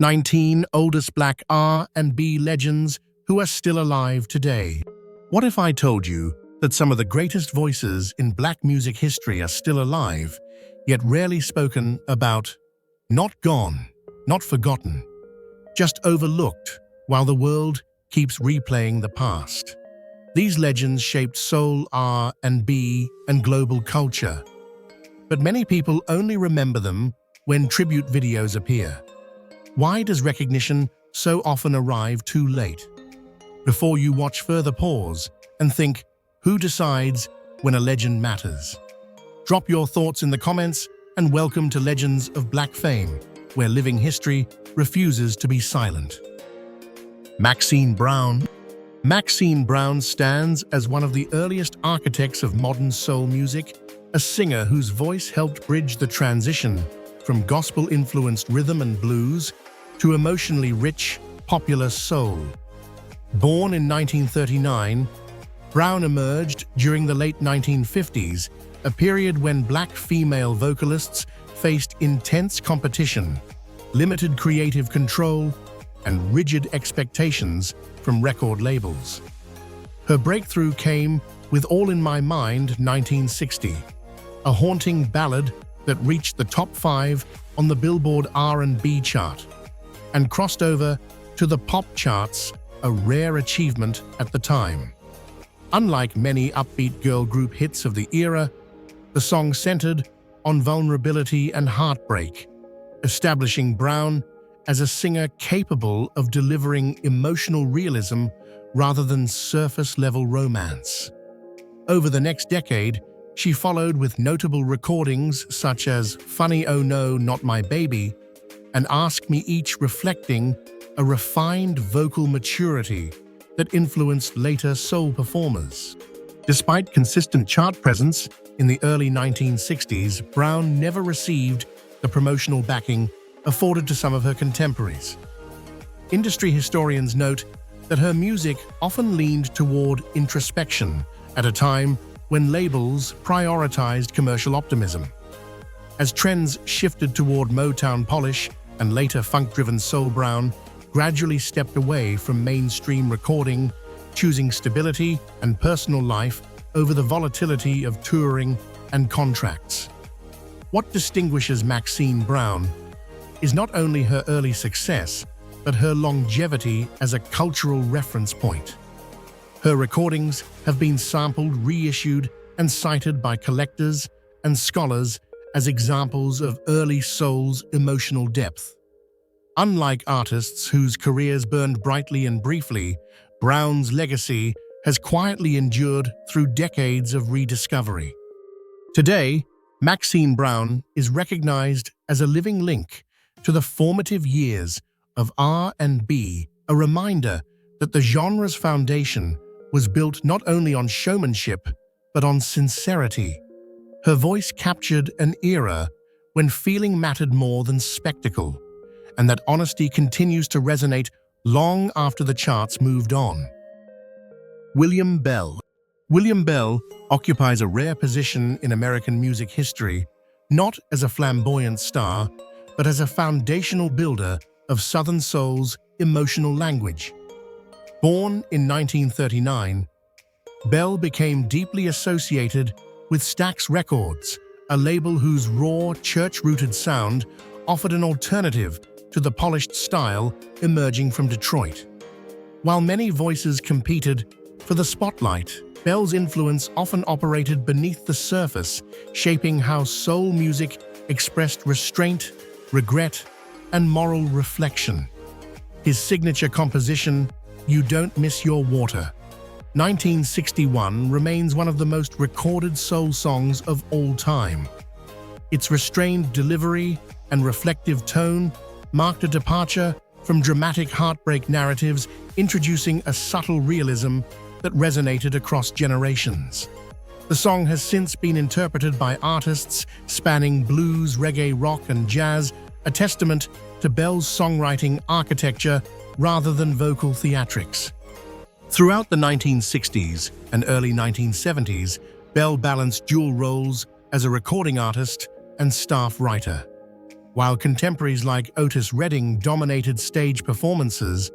19 oldest Black R&B legends who are still alive today. What if I told you that some of the greatest voices in black music history are still alive, yet rarely spoken about, not gone, not forgotten, just overlooked while the world keeps replaying the past? These legends shaped soul, R&B, and global culture, but many people only remember them when tribute videos appear. Why does recognition so often arrive too late? Before you watch further, pause and think, who decides when a legend matters? Drop your thoughts in the comments and welcome to Legends of Black Fame, where living history refuses to be silent. Maxine Brown. Maxine Brown stands as one of the earliest architects of modern soul music, a singer whose voice helped bridge the transition from gospel-influenced rhythm and blues to emotionally rich, popular soul. Born in 1939, Brown emerged during the late 1950s, a period when black female vocalists faced intense competition, limited creative control, and rigid expectations from record labels. Her breakthrough came with All in My Mind 1960, a haunting ballad that reached the top 5 on the Billboard R&B chart and crossed over to the pop charts, a rare achievement at the time. Unlike many upbeat girl group hits of the era, the song centered on vulnerability and heartbreak, establishing Brown as a singer capable of delivering emotional realism rather than surface-level romance. Over the next decade, she followed with notable recordings such as Funny Oh No, Not My Baby and Ask Me, each reflecting a refined vocal maturity that influenced later soul performers. Despite consistent chart presence in the early 1960s, Brown never received the promotional backing afforded to some of her contemporaries. Industry historians note that her music often leaned toward introspection at a time when labels prioritized commercial optimism. As trends shifted toward Motown polish and later funk-driven soul, Brown gradually stepped away from mainstream recording, choosing stability and personal life over the volatility of touring and contracts. What distinguishes Maxine Brown is not only her early success, but her longevity as a cultural reference point. Her recordings have been sampled, reissued, and cited by collectors and scholars as examples of early soul's emotional depth. Unlike artists whose careers burned brightly and briefly, Brown's legacy has quietly endured through decades of rediscovery. Today, Maxine Brown is recognized as a living link to the formative years of R&B, a reminder that the genre's foundation was built not only on showmanship, but on sincerity. Her voice captured an era when feeling mattered more than spectacle, and that honesty continues to resonate long after the charts moved on. William Bell. William Bell occupies a rare position in American music history, not as a flamboyant star, but as a foundational builder of Southern soul's emotional language. Born in 1939, Bell became deeply associated with Stax Records, a label whose raw, church-rooted sound offered an alternative to the polished style emerging from Detroit. While many voices competed for the spotlight, Bell's influence often operated beneath the surface, shaping how soul music expressed restraint, regret, and moral reflection. His signature composition, You Don't Miss Your Water, 1961, remains one of the most recorded soul songs of all time. Its restrained delivery and reflective tone marked a departure from dramatic heartbreak narratives, introducing a subtle realism that resonated across generations. The song has since been interpreted by artists spanning blues, reggae, rock, and jazz, a testament to Bell's songwriting architecture rather than vocal theatrics. Throughout the 1960s and early 1970s, Bell balanced dual roles as a recording artist and staff writer. While contemporaries like Otis Redding dominated stage performances,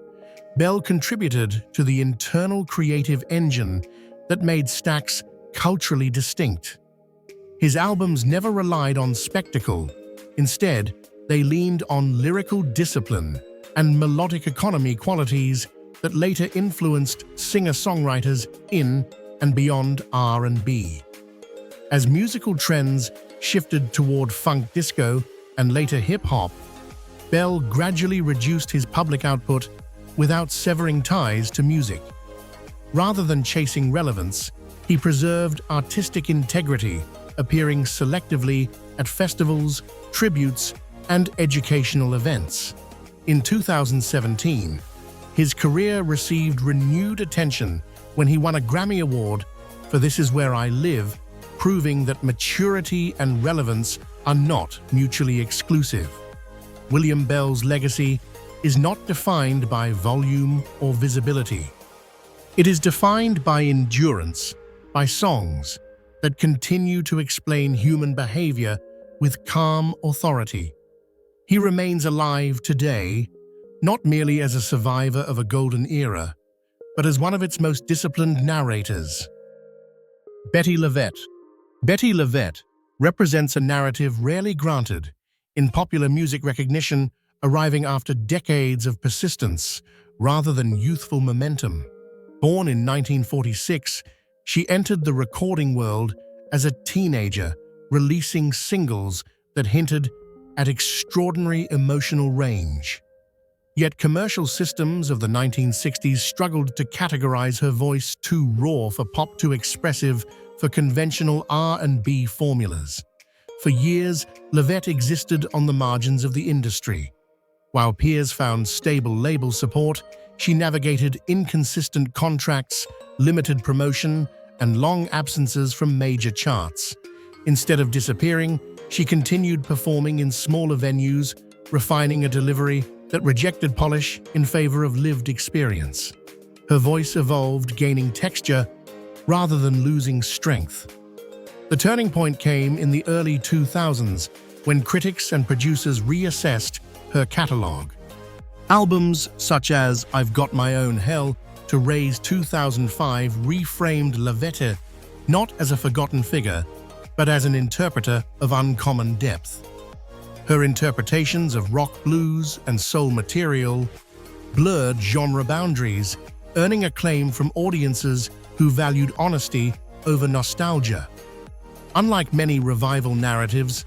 Bell contributed to the internal creative engine that made Stax culturally distinct. His albums never relied on spectacle. Instead, they leaned on lyrical discipline and melodic economy qualities that later influenced singer-songwriters in and beyond R&B. As musical trends shifted toward funk disco and later hip-hop, Bell gradually reduced his public output without severing ties to music. Rather than chasing relevance, he preserved artistic integrity, appearing selectively at festivals, tributes, and educational events. In 2017, his career received renewed attention when he won a Grammy Award for This Is Where I Live, proving that maturity and relevance are not mutually exclusive. William Bell's legacy is not defined by volume or visibility. It is defined by endurance, by songs that continue to explain human behavior with calm authority. He remains alive today, not merely as a survivor of a golden era, but as one of its most disciplined narrators. Bettye LaVette. Bettye LaVette represents a narrative rarely granted, in popular music recognition arriving after decades of persistence rather than youthful momentum. Born in 1946, she entered the recording world as a teenager, releasing singles that hinted at extraordinary emotional range. Yet commercial systems of the 1960s struggled to categorize her voice too raw for pop, too expressive for conventional R&B formulas. For years, LaVette existed on the margins of the industry. While peers found stable label support, she navigated inconsistent contracts, limited promotion, and long absences from major charts. Instead of disappearing, she continued performing in smaller venues, refining a delivery that rejected polish in favor of lived experience. Her voice evolved, gaining texture rather than losing strength. The turning point came in the early 2000s when critics and producers reassessed her catalog. Albums such as I've Got My Own Hell to Raise 2005 reframed LaVette not as a forgotten figure, but as an interpreter of uncommon depth. Her interpretations of rock, blues, and soul material blurred genre boundaries, earning acclaim from audiences who valued honesty over nostalgia. Unlike many revival narratives,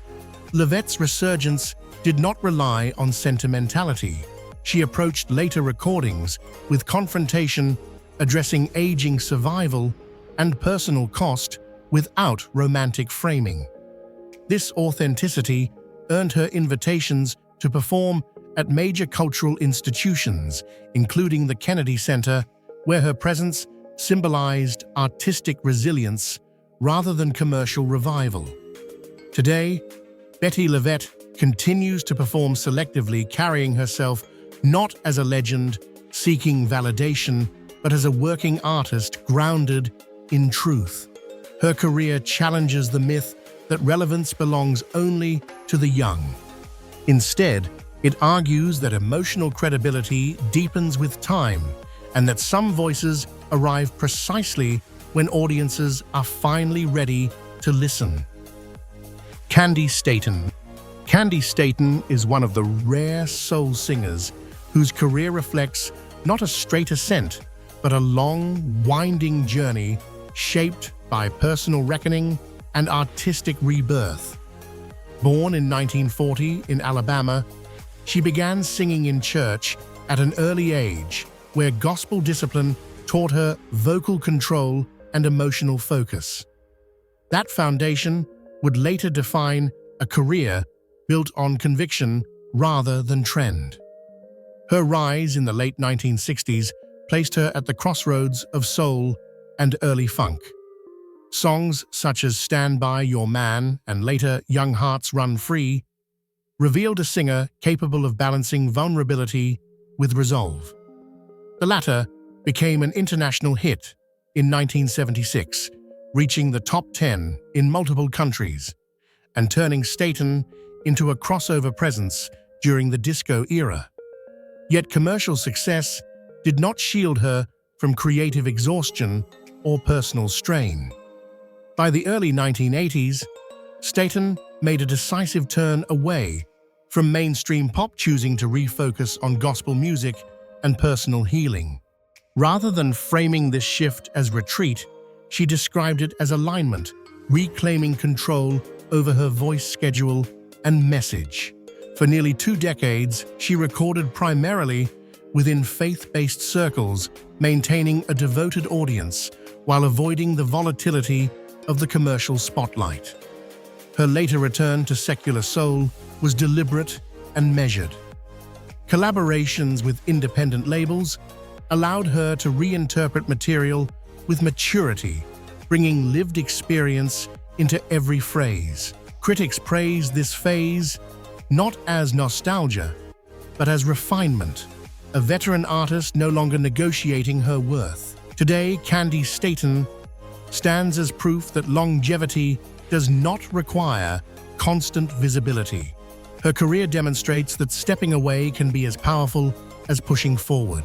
LaVette's resurgence did not rely on sentimentality. She approached later recordings with confrontation, addressing aging survival and personal cost without romantic framing. This authenticity earned her invitations to perform at major cultural institutions, including the Kennedy Center, where her presence symbolized artistic resilience rather than commercial revival. Today, Bettye LaVette continues to perform selectively, carrying herself not as a legend seeking validation, but as a working artist grounded in truth. Her career challenges the myth that relevance belongs only to the young. Instead, it argues that emotional credibility deepens with time, and that some voices arrive precisely when audiences are finally ready to listen. Candi Staton. Candi Staton is one of the rare soul singers whose career reflects not a straight ascent, but a long, winding journey shaped by personal reckoning and artistic rebirth. Born in 1940 in Alabama, she began singing in church at an early age, where gospel discipline taught her vocal control and emotional focus. That foundation would later define a career built on conviction rather than trend. Her rise in the late 1960s placed her at the crossroads of soul and early funk. Songs such as Stand By Your Man and later Young Hearts Run Free revealed a singer capable of balancing vulnerability with resolve. The latter became an international hit in 1976, reaching the top 10 in multiple countries, and turning Staton into a crossover presence during the disco era. Yet commercial success did not shield her from creative exhaustion or personal strain. By the early 1980s, Staton made a decisive turn away from mainstream pop, choosing to refocus on gospel music and personal healing. Rather than framing this shift as retreat, she described it as alignment, reclaiming control over her voice schedule and message. For nearly 2 decades, she recorded primarily within faith-based circles, maintaining a devoted audience while avoiding the volatility of the commercial spotlight. Her later return to secular soul was deliberate and measured. Collaborations with independent labels allowed her to reinterpret material with maturity, bringing lived experience into every phrase. Critics praise this phase not as nostalgia, but as refinement, a veteran artist no longer negotiating her worth. Today, Candi Staton stands as proof that longevity does not require constant visibility. Her career demonstrates that stepping away can be as powerful as pushing forward.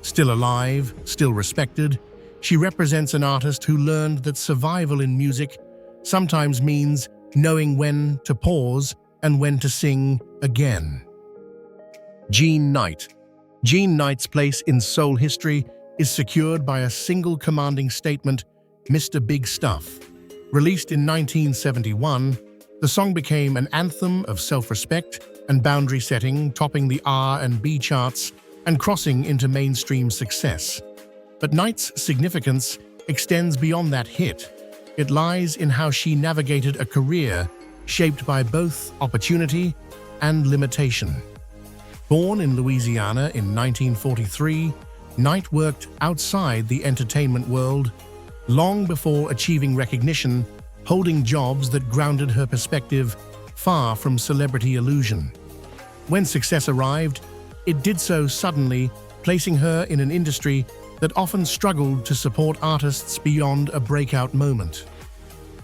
Still alive, still respected, she represents an artist who learned that survival in music sometimes means knowing when to pause and when to sing again. Jean Knight. Jean Knight's place in soul history is secured by a single commanding statement, "Mr. Big Stuff." Released in 1971, the song became an anthem of self-respect and boundary setting, topping the R&B charts and crossing into mainstream success. But Knight's significance extends beyond that hit. It lies in how she navigated a career shaped by both opportunity and limitation. Born in Louisiana in 1943, Knight worked outside the entertainment world long before achieving recognition, holding jobs that grounded her perspective far from celebrity illusion. When success arrived, it did so suddenly, placing her in an industry that often struggled to support artists beyond a breakout moment.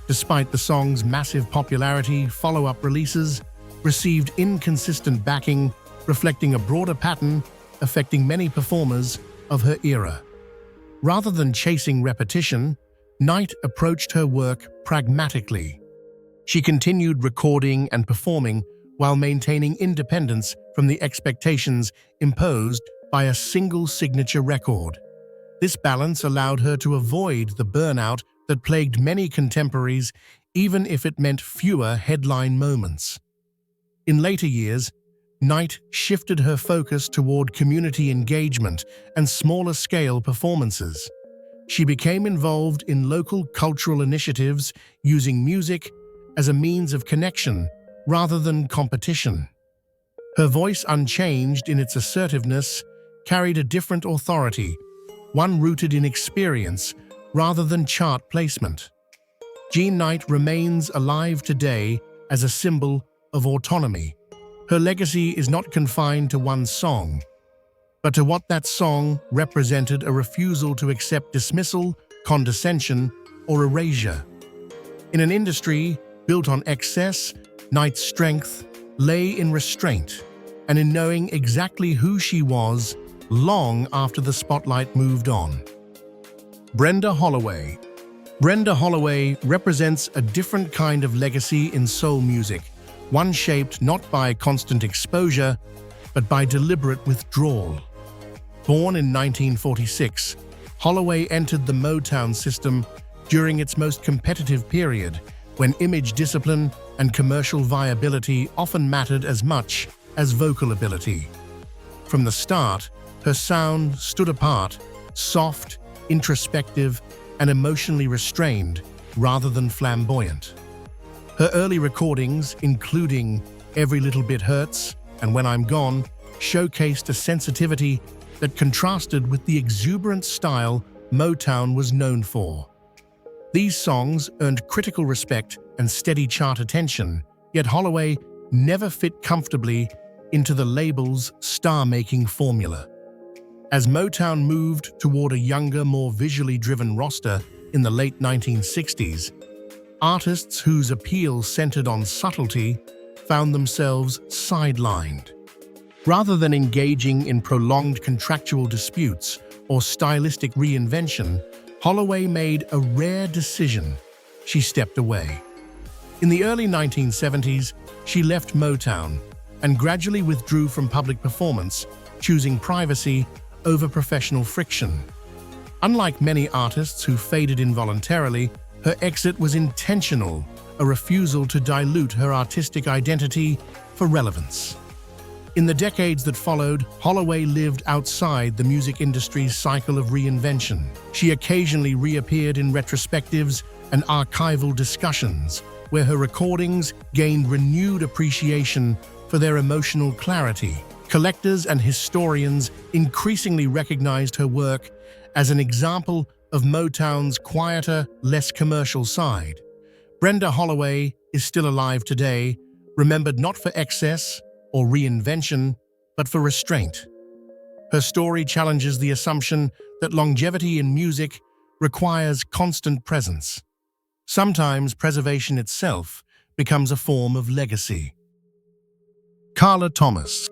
Despite the song's massive popularity, follow-up releases received inconsistent backing, reflecting a broader pattern affecting many performers of her era. Rather than chasing repetition, Knight approached her work pragmatically. She continued recording and performing while maintaining independence from the expectations imposed by a single signature record. This balance allowed her to avoid the burnout that plagued many contemporaries, even if it meant fewer headline moments. In later years, Knight shifted her focus toward community engagement and smaller-scale performances. She became involved in local cultural initiatives, using music as a means of connection rather than competition. Her voice, unchanged in its assertiveness, carried a different authority, one rooted in experience rather than chart placement. Jean Knight remains alive today as a symbol of autonomy. Her legacy is not confined to one song, but to what that song represented: a refusal to accept dismissal, condescension, or erasure. In an industry built on excess, Knight's strength lay in restraint and in knowing exactly who she was long after the spotlight moved on. Brenda Holloway. Brenda Holloway represents a different kind of legacy in soul music, one shaped not by constant exposure, but by deliberate withdrawal. Born in 1946, Holloway entered the Motown system during its most competitive period, when image discipline and commercial viability often mattered as much as vocal ability. From the start, her sound stood apart, soft, introspective, and emotionally restrained rather than flamboyant. Her early recordings, including Every Little Bit Hurts and When I'm Gone, showcased a sensitivity that contrasted with the exuberant style Motown was known for. These songs earned critical respect and steady chart attention, yet Holloway never fit comfortably into the label's star-making formula. As Motown moved toward a younger, more visually driven roster in the late 1960s, artists whose appeal centered on subtlety found themselves sidelined. Rather than engaging in prolonged contractual disputes or stylistic reinvention, Holloway made a rare decision. She stepped away. In the early 1970s, she left Motown and gradually withdrew from public performance, choosing privacy over professional friction. Unlike many artists who faded involuntarily, her exit was intentional, a refusal to dilute her artistic identity for relevance. In the decades that followed, Holloway lived outside the music industry's cycle of reinvention. She occasionally reappeared in retrospectives and archival discussions, where her recordings gained renewed appreciation for their emotional clarity. Collectors and historians increasingly recognized her work as an example of Motown's quieter, less commercial side. Brenda Holloway is still alive today, remembered not for excess or reinvention, but for restraint. Her story challenges the assumption that longevity in music requires constant presence. Sometimes preservation itself becomes a form of legacy. Carla Thomas.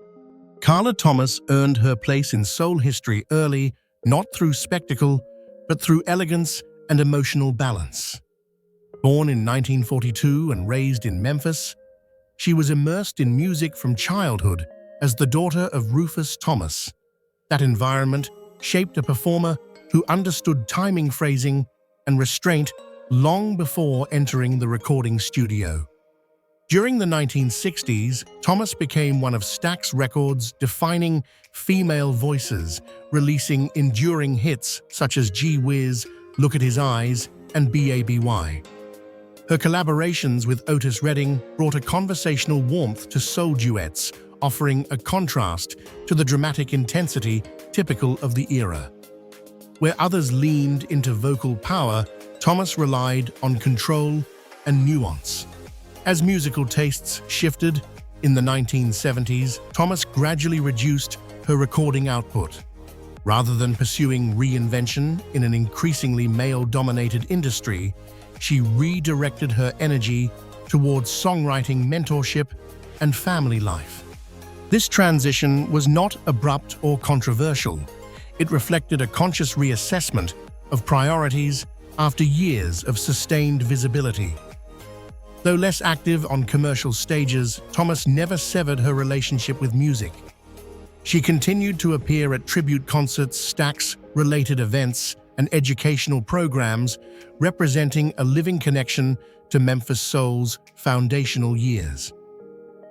Carla Thomas earned her place in soul history early, not through spectacle, but through elegance and emotional balance. Born in 1942 and raised in Memphis, she was immersed in music from childhood as the daughter of Rufus Thomas. That environment shaped a performer who understood timing, phrasing, and restraint long before entering the recording studio. During the 1960s, Thomas became one of Stax Records' defining female voices, releasing enduring hits such as Gee Whiz, Look at His Eyes, and B.A.B.Y. Her collaborations with Otis Redding brought a conversational warmth to soul duets, offering a contrast to the dramatic intensity typical of the era. Where others leaned into vocal power, Thomas relied on control and nuance. As musical tastes shifted in the 1970s, Thomas gradually reduced her recording output. Rather than pursuing reinvention in an increasingly male-dominated industry, she redirected her energy towards songwriting, mentorship, and family life. This transition was not abrupt or controversial. It reflected a conscious reassessment of priorities after years of sustained visibility. Though less active on commercial stages, Thomas never severed her relationship with music. She continued to appear at tribute concerts, Stax-related events, and educational programs, representing a living connection to Memphis Soul's foundational years.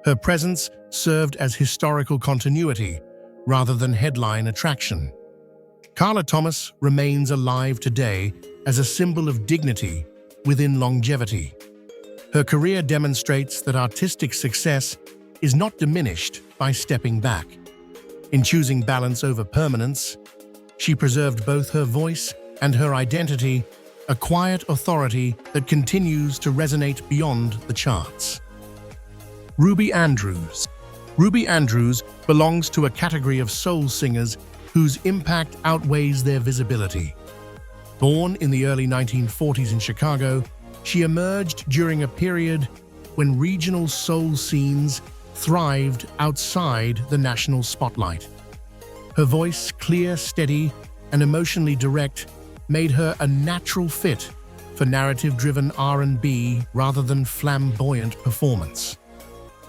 Her presence served as historical continuity rather than headline attraction. Carla Thomas remains alive today as a symbol of dignity within longevity. Her career demonstrates that artistic success is not diminished by stepping back. In choosing balance over permanence, she preserved both her voice and her identity, a quiet authority that continues to resonate beyond the charts. Ruby Andrews. Ruby Andrews belongs to a category of soul singers whose impact outweighs their visibility. Born in the early 1940s in Chicago, she emerged during a period when regional soul scenes thrived outside the national spotlight. Her voice, clear, steady, and emotionally direct, made her a natural fit for narrative-driven R&B rather than flamboyant performance.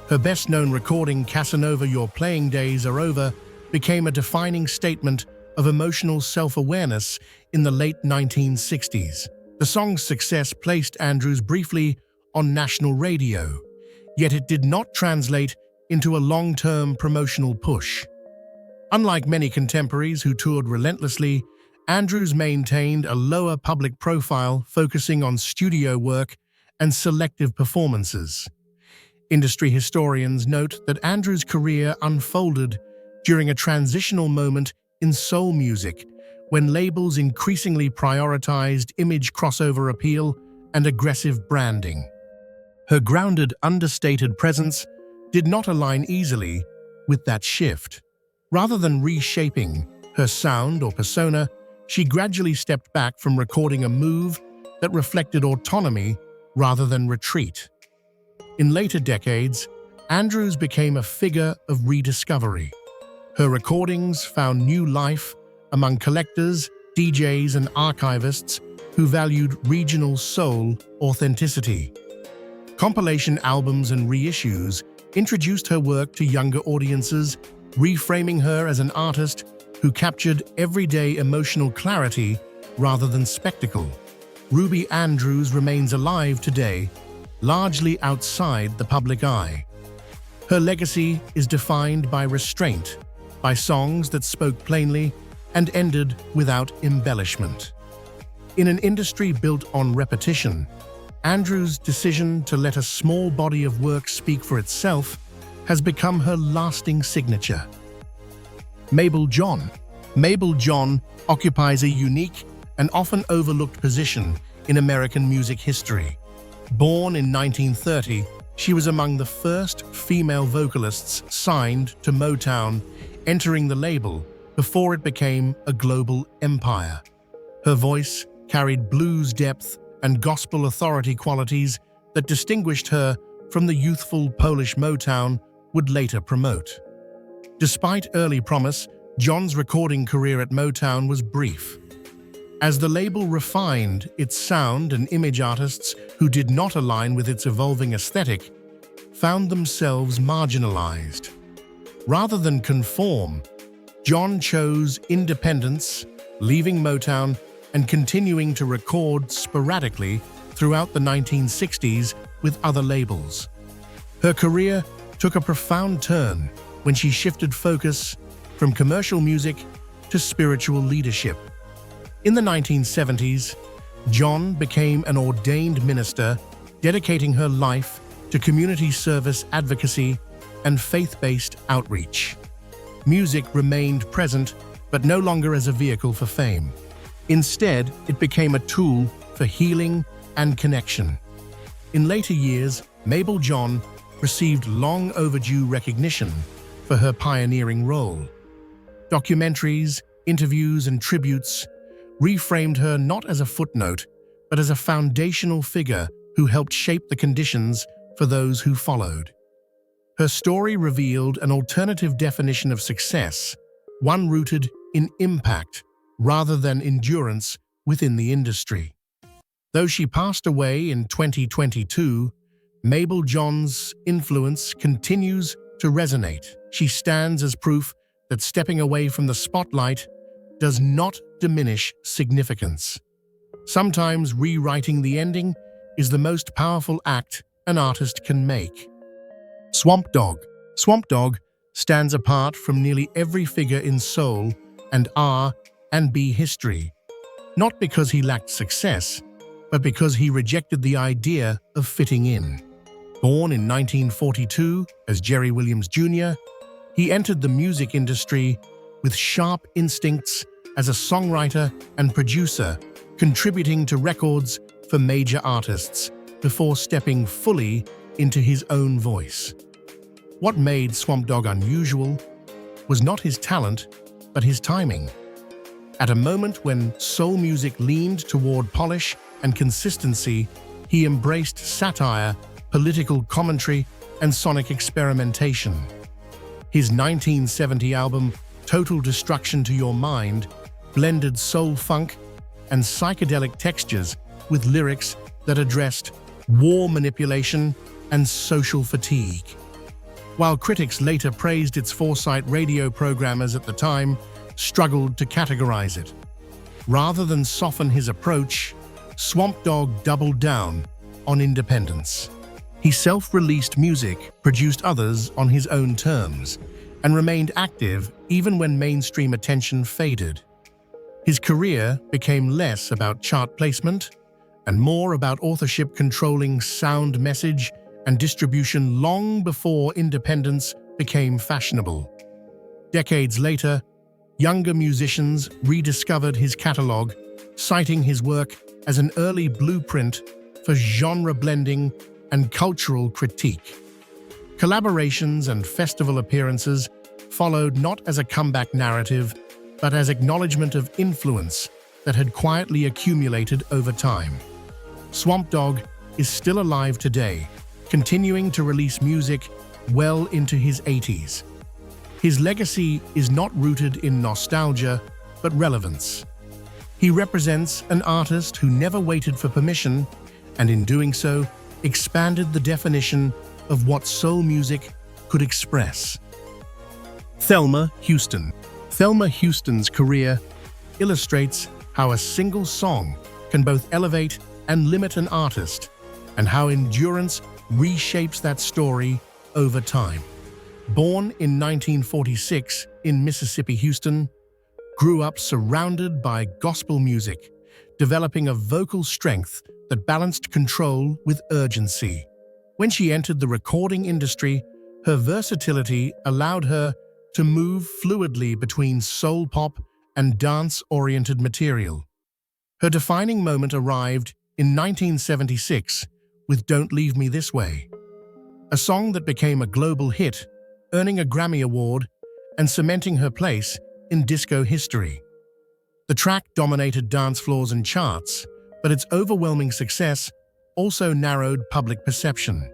Her best-known recording, Casanova, Your Playing Days Are Over, became a defining statement of emotional self-awareness in the late 1960s. The song's success placed Andrews briefly on national radio, yet it did not translate into a long-term promotional push. Unlike many contemporaries who toured relentlessly, Andrews maintained a lower public profile, focusing on studio work and selective performances. Industry historians note that Andrews' career unfolded during a transitional moment in soul music, when labels increasingly prioritized image crossover appeal and aggressive branding. Her grounded, understated presence did not align easily with that shift. Rather than reshaping her sound or persona, she gradually stepped back from recording a move that reflected autonomy rather than retreat. In later decades, Andrews became a figure of rediscovery. Her recordings found new life among collectors, DJs, and archivists who valued regional soul authenticity. Compilation albums and reissues introduced her work to younger audiences, reframing her as an artist who captured everyday emotional clarity rather than spectacle. Ruby Andrews remains alive today, largely outside the public eye. Her legacy is defined by restraint, by songs that spoke plainly and ended without embellishment. In an industry built on repetition, Andrews' decision to let a small body of work speak for itself has become her lasting signature. Mable John. Mable John occupies a unique and often overlooked position in American music history. Born in 1930, she was among the first female vocalists signed to Motown, entering the label before it became a global empire. Her voice carried blues depth and gospel authority qualities that distinguished her from the youthful Polish Motown would later promote. Despite early promise, John's recording career at Motown was brief. As the label refined its sound and image, artists who did not align with its evolving aesthetic found themselves marginalized. Rather than conform, John chose independence, leaving Motown and continuing to record sporadically throughout the 1960s with other labels. Her career took a profound turn when she shifted focus from commercial music to spiritual leadership. In the 1970s, John became an ordained minister, dedicating her life to community service, advocacy, and faith-based outreach. Music remained present, but no longer as a vehicle for fame. Instead, it became a tool for healing and connection. In later years, Mable John received long overdue recognition for her pioneering role. Documentaries, interviews, and tributes reframed her not as a footnote, but as a foundational figure who helped shape the conditions for those who followed. Her story revealed an alternative definition of success, one rooted in impact rather than endurance within the industry. Though she passed away in 2022, Mable John's influence continues to resonate. She stands as proof that stepping away from the spotlight does not diminish significance. Sometimes rewriting the ending is the most powerful act an artist can make. Swamp Dogg. Swamp Dogg stands apart from nearly every figure in soul and R&B history, not because he lacked success, but because he rejected the idea of fitting in. Born in 1942 as Jerry Williams Jr., he entered the music industry with sharp instincts as a songwriter and producer, contributing to records for major artists before stepping fully into his own voice. What made Swamp Dogg unusual was not his talent, but his timing. At a moment when soul music leaned toward polish and consistency, he embraced satire, political commentary, and sonic experimentation. His 1970 album, Total Destruction to Your Mind, blended soul funk and psychedelic textures with lyrics that addressed war manipulation and social fatigue. While critics later praised its foresight, radio programmers at the time struggled to categorize it. Rather than soften his approach, Swamp Dogg doubled down on independence. He self-released music, produced others on his own terms, and remained active even when mainstream attention faded. His career became less about chart placement and more about authorship, controlling sound, message, and distribution long before independence became fashionable. Decades later, younger musicians rediscovered his catalog, citing his work as an early blueprint for genre blending and cultural critique. Collaborations and festival appearances followed not as a comeback narrative, but as acknowledgement of influence that had quietly accumulated over time. Swamp Dogg is still alive today, continuing to release music well into his 80s. His legacy is not rooted in nostalgia, but relevance. He represents an artist who never waited for permission, and in doing so, expanded the definition of what soul music could express. Thelma Houston. Thelma Houston's career illustrates how a single song can both elevate and limit an artist, and how endurance reshapes that story over time. Born in 1946 in Mississippi, Houston, grew up surrounded by gospel music, developing a vocal strength that balanced control with urgency. When she entered the recording industry, her versatility allowed her to move fluidly between soul pop and dance-oriented material. Her defining moment arrived in 1976 with Don't Leave Me This Way, a song that became a global hit, earning a Grammy Award and cementing her place in disco history. The track dominated dance floors and charts, but its overwhelming success also narrowed public perception.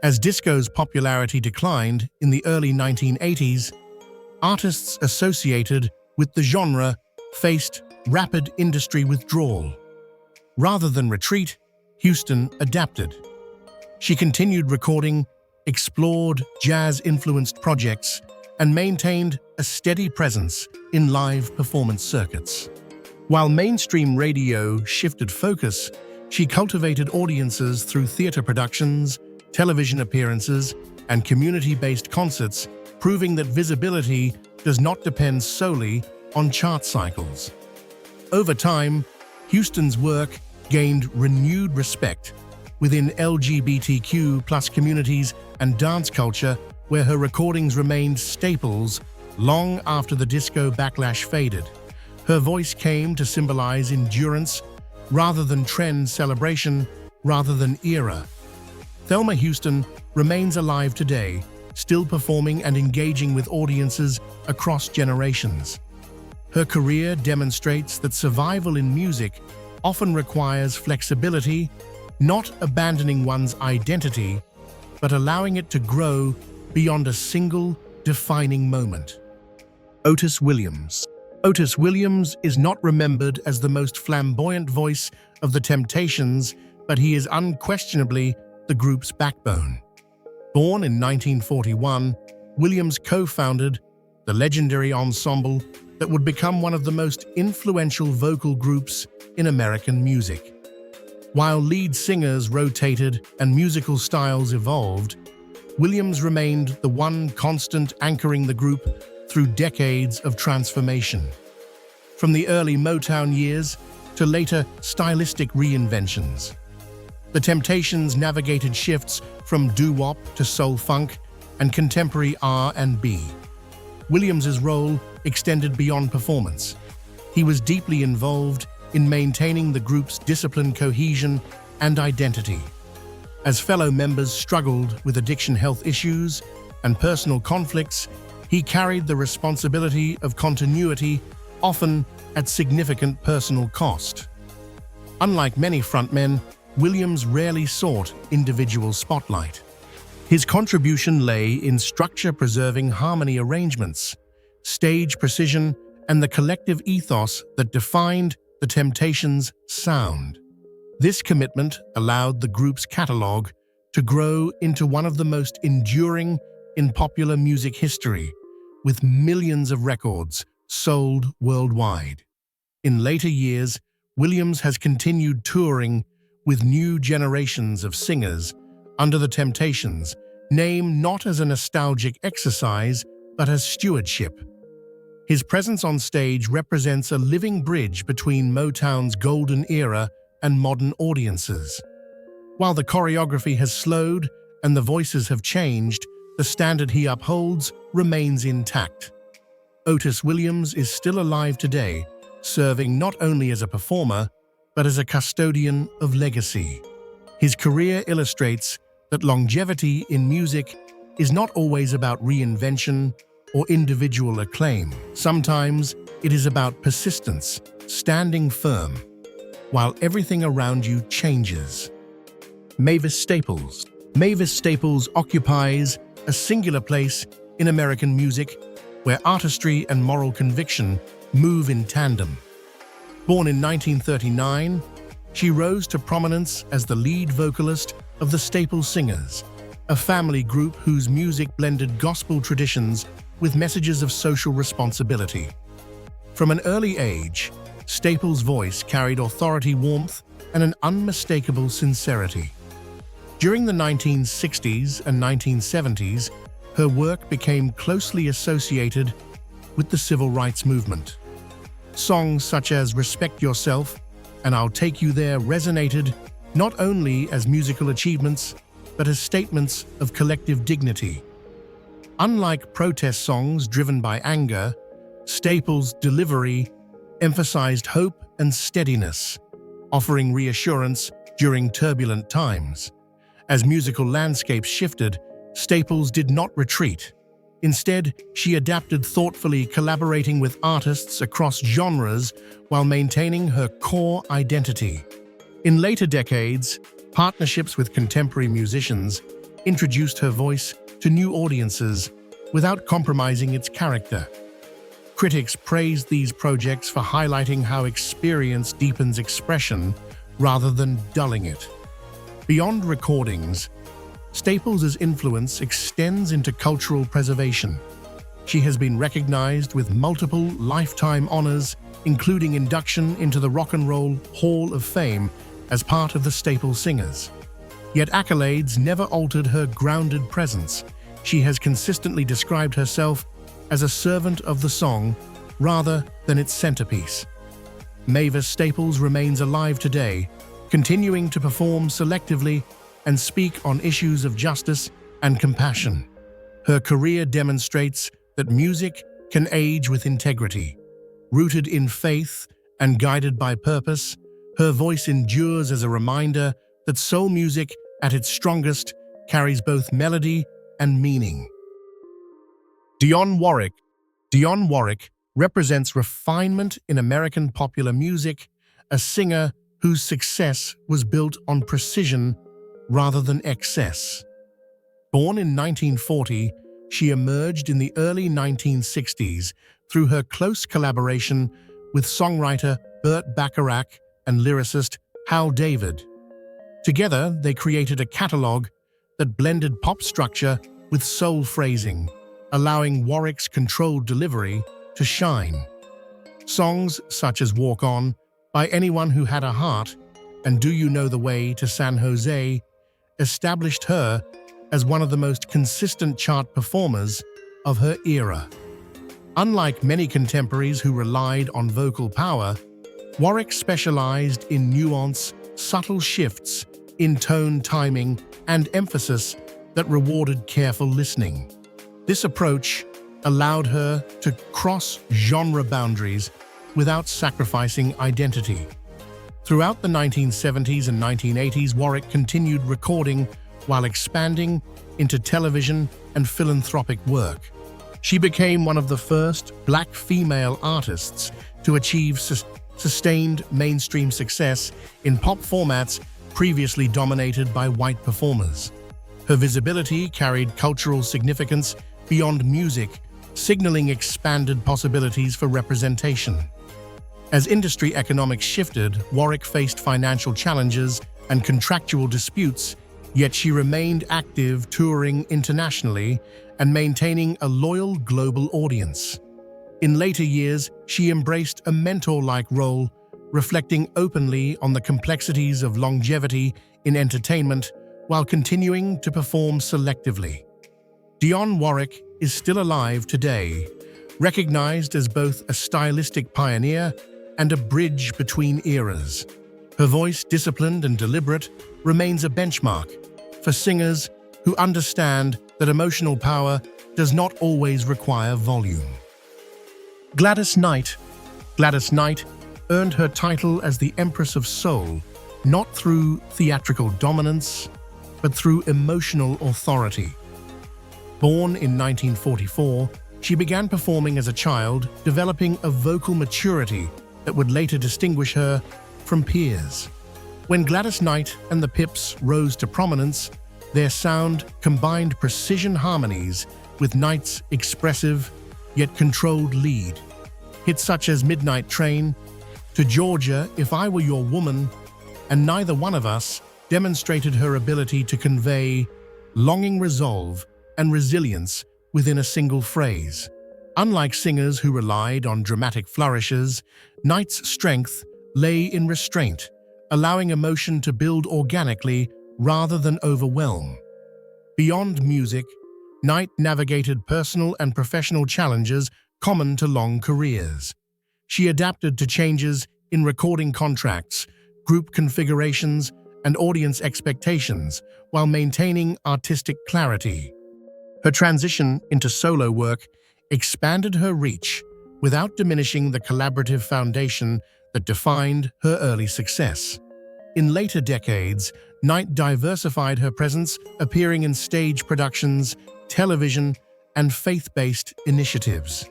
As disco's popularity declined in the early 1980s, artists associated with the genre faced rapid industry withdrawal. Rather than retreat, Houston adapted. She continued recording, explored jazz-influenced projects, and maintained a steady presence in live performance circuits. While mainstream radio shifted focus, she cultivated audiences through theater productions, television appearances, and community-based concerts, proving that visibility does not depend solely on chart cycles. Over time, Houston's work gained renewed respect within LGBTQ+ communities and dance culture, where her recordings remained staples long after the disco backlash faded. Her voice came to symbolize endurance rather than trend, celebration rather than era. Thelma Houston remains alive today, still performing and engaging with audiences across generations. Her career demonstrates that survival in music often requires flexibility, not abandoning one's identity, but allowing it to grow beyond a single defining moment. Otis Williams. Otis Williams is not remembered as the most flamboyant voice of the Temptations, but he is unquestionably the group's backbone. Born in 1941, Williams co-founded the legendary ensemble that would become one of the most influential vocal groups in American music. While lead singers rotated and musical styles evolved, Williams remained the one constant anchoring the group through decades of transformation. From the early Motown years to later stylistic reinventions, the Temptations navigated shifts from doo-wop to soul-funk and contemporary R&B. Williams's role extended beyond performance. He was deeply involved in maintaining the group's discipline, cohesion, and identity. As fellow members struggled with addiction, health issues, and personal conflicts, he carried the responsibility of continuity, often at significant personal cost. Unlike many frontmen, Williams rarely sought individual spotlight. His contribution lay in structure-preserving harmony arrangements, stage precision, and the collective ethos that defined the Temptations' sound. This commitment allowed the group's catalog to grow into one of the most enduring in popular music history, with millions of records sold worldwide. In later years, Williams has continued touring with new generations of singers under the Temptations, named not as a nostalgic exercise, but as stewardship. His presence on stage represents a living bridge between Motown's golden era and modern audiences. While the choreography has slowed and the voices have changed, the standard he upholds remains intact. Otis Williams is still alive today, serving not only as a performer, but as a custodian of legacy. His career illustrates that longevity in music is not always about reinvention or individual acclaim. Sometimes it is about persistence, standing firm, while everything around you changes. Mavis Staples. Mavis Staples occupies a singular place in American music where artistry and moral conviction move in tandem. Born in 1939, she rose to prominence as the lead vocalist of the Staples Singers, a family group whose music blended gospel traditions with messages of social responsibility. From an early age, Staples' voice carried authority, warmth, and an unmistakable sincerity. During the 1960s and 1970s, her work became closely associated with the civil rights movement. Songs such as Respect Yourself and I'll Take You There resonated not only as musical achievements, but as statements of collective dignity. Unlike protest songs driven by anger, Staples' delivery emphasized hope and steadiness, offering reassurance during turbulent times. As musical landscapes shifted, Staples did not retreat. Instead, she adapted thoughtfully, collaborating with artists across genres while maintaining her core identity. In later decades, partnerships with contemporary musicians introduced her voice to new audiences without compromising its character. Critics praised these projects for highlighting how experience deepens expression rather than dulling it. Beyond recordings, Staples' influence extends into cultural preservation. She has been recognized with multiple lifetime honors, including induction into the Rock and Roll Hall of Fame as part of the Staples Singers. Yet accolades never altered her grounded presence. She has consistently described herself as a servant of the song rather than its centerpiece. Mavis Staples remains alive today, continuing to perform selectively and speak on issues of justice and compassion. Her career demonstrates that music can age with integrity. Rooted in faith and guided by purpose, her voice endures as a reminder that soul music, at its strongest, carries both melody and meaning. Dionne Warwick. Dionne Warwick represents refinement in American popular music, a singer whose success was built on precision rather than excess. Born in 1940, she emerged in the early 1960s through her close collaboration with songwriter Burt Bacharach and lyricist Hal David. Together, they created a catalog that blended pop structure with soul phrasing, allowing Warwick's controlled delivery to shine. Songs such as Walk On, By Anyone Who Had a Heart, and Do You Know the Way to San Jose established her as one of the most consistent chart performers of her era. Unlike many contemporaries who relied on vocal power, Warwick specialized in nuance, subtle shifts in tone, timing, and emphasis that rewarded careful listening. This approach allowed her to cross genre boundaries without sacrificing identity. Throughout the 1970s and 1980s, Warwick continued recording while expanding into television and philanthropic work. She became one of the first Black female artists to achieve sustained mainstream success in pop formats previously dominated by white performers. Her visibility carried cultural significance beyond music, signaling expanded possibilities for representation. As industry economics shifted, Warwick faced financial challenges and contractual disputes, yet she remained active, touring internationally and maintaining a loyal global audience. In later years, she embraced a mentor-like role, reflecting openly on the complexities of longevity in entertainment while continuing to perform selectively. Dionne Warwick is still alive today, recognized as both a stylistic pioneer and a bridge between eras. Her voice, disciplined and deliberate, remains a benchmark for singers who understand that emotional power does not always require volume. Gladys Knight. Gladys Knight earned her title as the Empress of Soul, not through theatrical dominance, but through emotional authority. Born in 1944, she began performing as a child, developing a vocal maturity that would later distinguish her from peers. When Gladys Knight and the Pips rose to prominence, Their sound combined precision harmonies with Knight's expressive yet controlled lead. Hits such as Midnight Train, To Georgia, If I Were Your Woman, and Neither One of Us demonstrated her ability to convey longing resolve and resilience within a single phrase. Unlike singers who relied on dramatic flourishes, Knight's strength lay in restraint, allowing emotion to build organically rather than overwhelm. Beyond music, Knight navigated personal and professional challenges common to long careers. She adapted to changes in recording contracts, group configurations, and audience expectations while maintaining artistic clarity. Her transition into solo work expanded her reach without diminishing the collaborative foundation that defined her early success. In later decades, Knight diversified her presence, appearing in stage productions, television, and faith-based initiatives.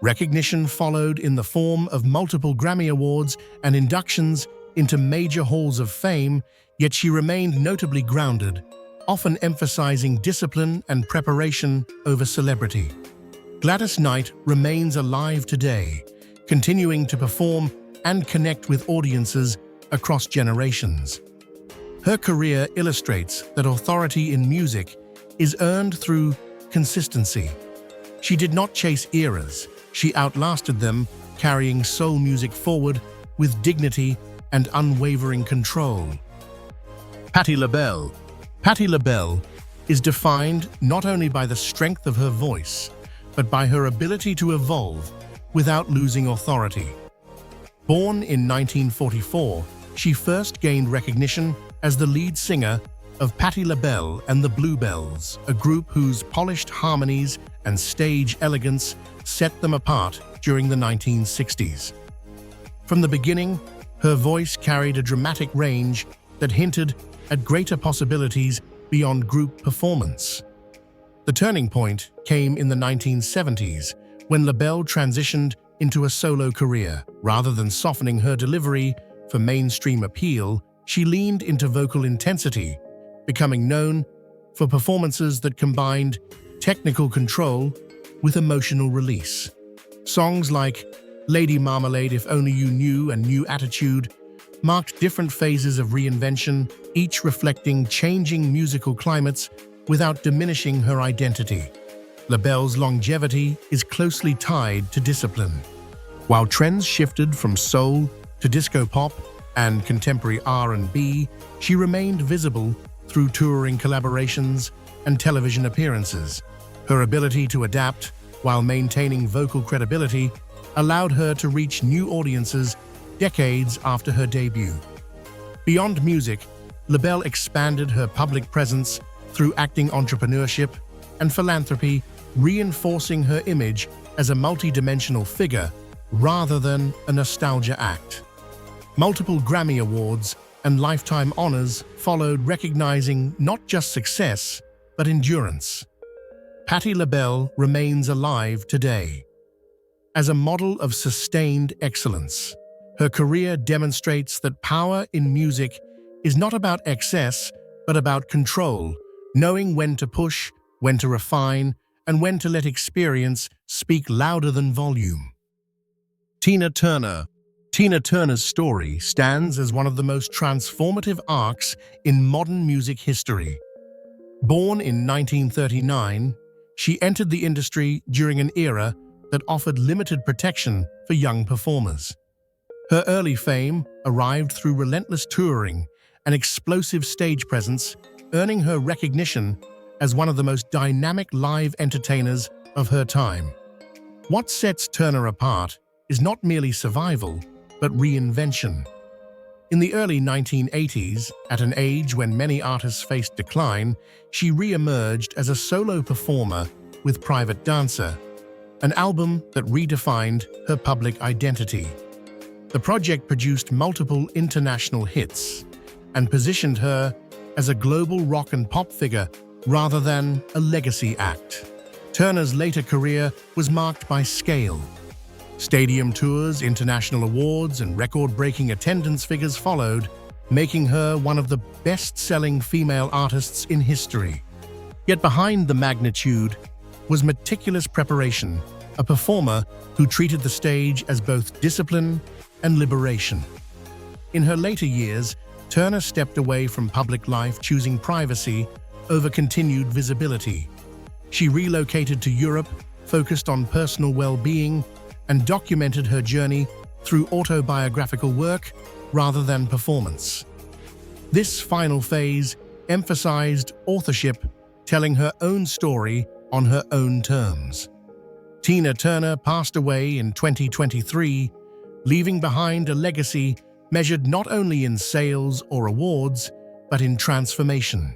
Recognition followed in the form of multiple Grammy Awards and inductions into major halls of fame, yet she remained notably grounded, often emphasizing discipline and preparation over celebrity. Gladys Knight remains alive today, continuing to perform and connect with audiences across generations. Her career illustrates that authority in music is earned through consistency. She did not chase eras, she outlasted them, carrying soul music forward with dignity and unwavering control. Patti LaBelle. Patti LaBelle is defined not only by the strength of her voice, but by her ability to evolve without losing authority. Born in 1944, she first gained recognition as the lead singer of Patti LaBelle and the Bluebells, a group whose polished harmonies and stage elegance set them apart during the 1960s. From the beginning, her voice carried a dramatic range that hinted at greater possibilities beyond group performance. The turning point came in the 1970s, when LaBelle transitioned into a solo career. Rather than softening her delivery for mainstream appeal, she leaned into vocal intensity, becoming known for performances that combined technical control with emotional release. Songs like Lady Marmalade, If Only You Knew, and New Attitude marked different phases of reinvention, each reflecting changing musical climates without diminishing her identity. LaBelle's longevity is closely tied to discipline. While trends shifted from soul to disco pop and contemporary R&B, she remained visible through touring collaborations and television appearances. Her ability to adapt while maintaining vocal credibility allowed her to reach new audiences decades after her debut. Beyond music, LaBelle expanded her public presence through acting, entrepreneurship, and philanthropy, reinforcing her image as a multi-dimensional figure rather than a nostalgia act. Multiple Grammy Awards and lifetime honors followed, recognizing not just success, but endurance. Patti LaBelle remains alive today. As a model of sustained excellence, her career demonstrates that power in music is not about excess, but about control, knowing when to push, when to refine, and when to let experience speak louder than volume. Tina Turner. Tina Turner's story stands as one of the most transformative arcs in modern music history. Born in 1939, she entered the industry during an era that offered limited protection for young performers. Her early fame arrived through relentless touring and explosive stage presence, earning her recognition as one of the most dynamic live entertainers of her time. What sets Turner apart is not merely survival, but reinvention. In the early 1980s, at an age when many artists faced decline, she re-emerged as a solo performer with Private Dancer, an album that redefined her public identity. The project produced multiple international hits and positioned her as a global rock and pop figure rather than a legacy act. Turner's later career was marked by scale. Stadium tours, international awards, and record-breaking attendance figures followed, making her one of the best-selling female artists in history. Yet behind the magnitude was meticulous preparation, a performer who treated the stage as both discipline and liberation. In her later years, Turner stepped away from public life, choosing privacy over continued visibility. She relocated to Europe, focused on personal well-being, and documented her journey through autobiographical work rather than performance. This final phase emphasized authorship, telling her own story on her own terms. Tina Turner passed away in 2023, leaving behind a legacy measured not only in sales or awards, but in transformation.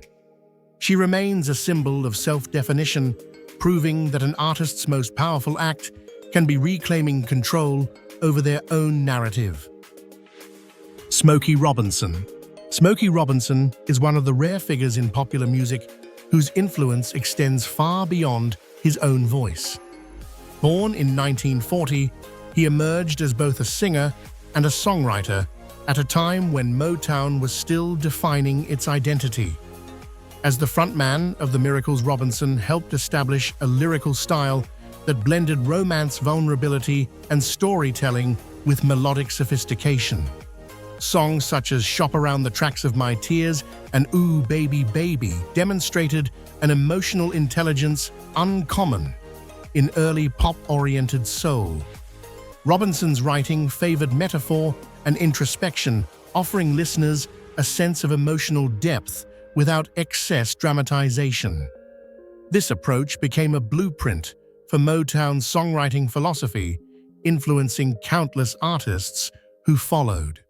She remains a symbol of self-definition, proving that an artist's most powerful act can be reclaiming control over their own narrative. Smokey Robinson. Smokey Robinson is one of the rare figures in popular music whose influence extends far beyond his own voice. Born in 1940, he emerged as both a singer and a songwriter at a time when Motown was still defining its identity. As the frontman of the Miracles, Robinson helped establish a lyrical style that blended romance, vulnerability, and storytelling with melodic sophistication. Songs such as Shop Around the Tracks of My Tears and Ooh Baby Baby demonstrated an emotional intelligence uncommon in early pop-oriented soul. Robinson's writing favored metaphor and introspection, offering listeners a sense of emotional depth without excess dramatization. This approach became a blueprint for Motown's songwriting philosophy, influencing countless artists who followed.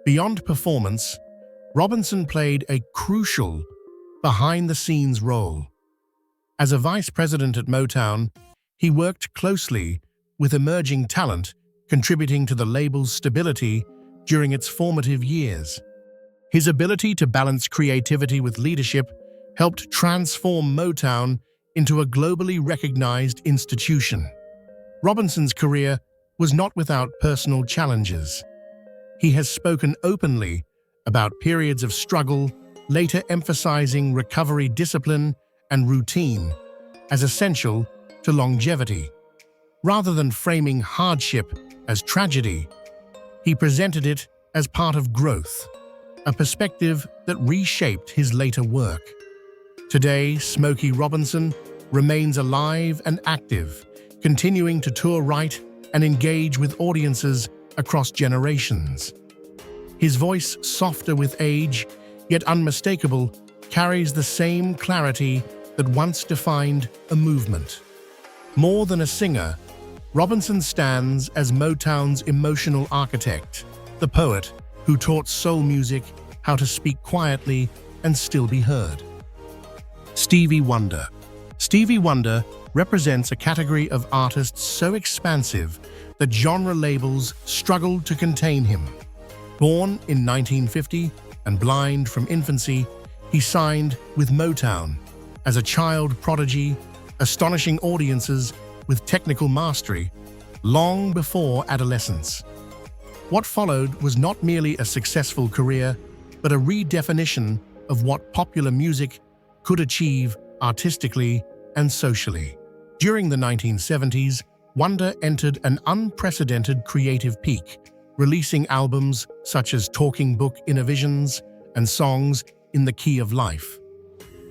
Beyond performance, Robinson played a crucial behind-the-scenes role. As a vice president at Motown, he worked closely with emerging talent, contributing to the label's stability during its formative years. His ability to balance creativity with leadership helped transform Motown into a globally recognized institution. Robinson's career was not without personal challenges. He has spoken openly about periods of struggle, later emphasizing recovery, discipline, and routine as essential to longevity. Rather than framing hardship as tragedy, he presented it as part of growth, a perspective that reshaped his later work. Today, Smokey Robinson remains alive and active, continuing to tour, write, and engage with audiences across generations. His voice, softer with age, yet unmistakable, carries the same clarity that once defined a movement. More than a singer, Robinson stands as Motown's emotional architect, the poet who taught soul music how to speak quietly and still be heard. Stevie Wonder. Stevie Wonder represents a category of artists so expansive that genre labels struggled to contain him. Born in 1950 and blind from infancy, he signed with Motown as a child prodigy, astonishing audiences with technical mastery long before adolescence. What followed was not merely a successful career, but a redefinition of what popular music could achieve artistically and socially. During the 1970s, Wonder entered an unprecedented creative peak, releasing albums such as Talking Book Innovisions and Songs in the Key of Life.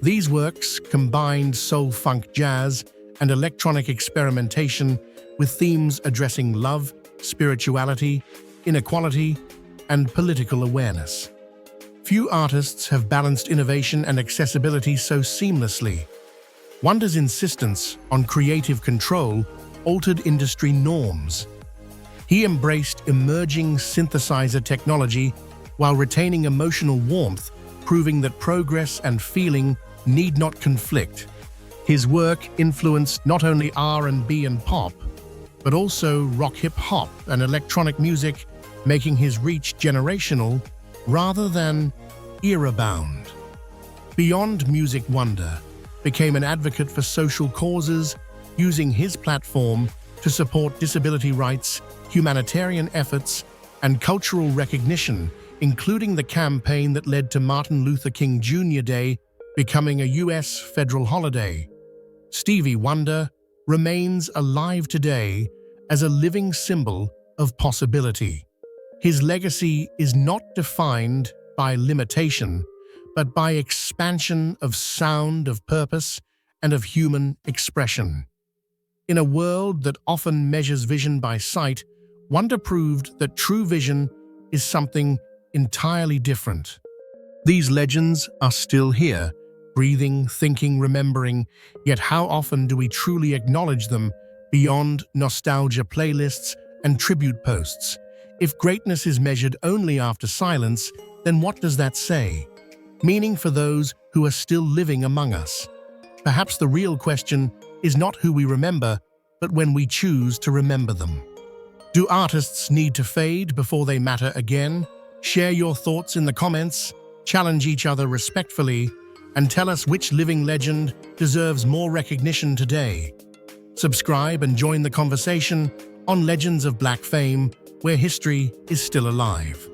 These works combined soul, funk, jazz, and electronic experimentation with themes addressing love, spirituality, inequality, and political awareness. Few artists have balanced innovation and accessibility so seamlessly. Wonder's insistence on creative control altered industry norms. He embraced emerging synthesizer technology while retaining emotional warmth, proving that progress and feeling need not conflict. His work influenced not only R&B and pop, but also rock, hip-hop, and electronic music, making his reach generational rather than era-bound. Beyond music, Wonder became an advocate for social causes, using his platform to support disability rights, humanitarian efforts, and cultural recognition, including the campaign that led to Martin Luther King Jr. Day becoming a U.S. federal holiday. Stevie Wonder remains alive today as a living symbol of possibility. His legacy is not defined by limitation, but by expansion of sound, of purpose, and of human expression. In a world that often measures vision by sight, Wonder proved that true vision is something entirely different. These legends are still here, breathing, thinking, remembering, yet how often do we truly acknowledge them beyond nostalgia playlists and tribute posts? If greatness is measured only after silence, then what does that say? Meaning for those who are still living among us. Perhaps the real question is not who we remember, but when we choose to remember them. Do artists need to fade before they matter again? Share your thoughts in the comments, challenge each other respectfully, and tell us which living legend deserves more recognition today. Subscribe and join the conversation on Legends of Black Fame, where history is still alive.